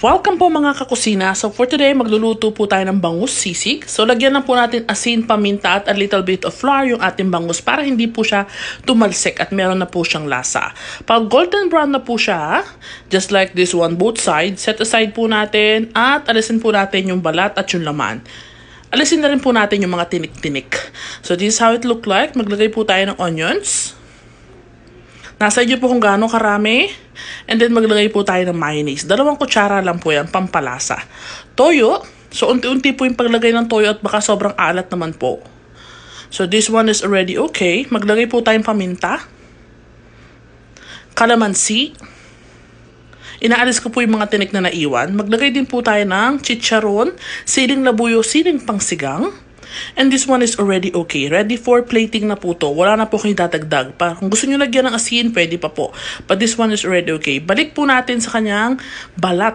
Welcome po mga kakusina. So for today, magluluto po tayo ng bangus sisig. So lagyan lang po natin asin, paminta at a little bit of flour yung ating bangus para hindi po siya tumalsik at meron na po siyang lasa. Pag golden brown na po siya, just like this one, both sides, set aside po natin at alisin po natin yung balat at yung laman. Alisin na rin po natin yung mga tinik-tinik. So this is how it look like. Maglagay po tayo ng onions. Nasa inyo po kung gaano karami. And then maglagay po tayo ng mayonnaise. 2 kutsara lang po yan, pampalasa. Toyo. So unti-unti po yung paglagay ng toyo at baka sobrang alat naman po. So this one is already okay. Maglagay po tayong paminta. Kalamansi. Inaalis ko po yung mga tinik na naiwan. Maglagay din po tayo ng chicharon, siling labuyo, siling pangsigang. And this one is already okay. Ready for plating na po to. Wala na po kayo dadagdag. Kung gusto nyo lagyan ng asin, pwede pa po. But this one is already okay. Balik po natin sa kanyang balat.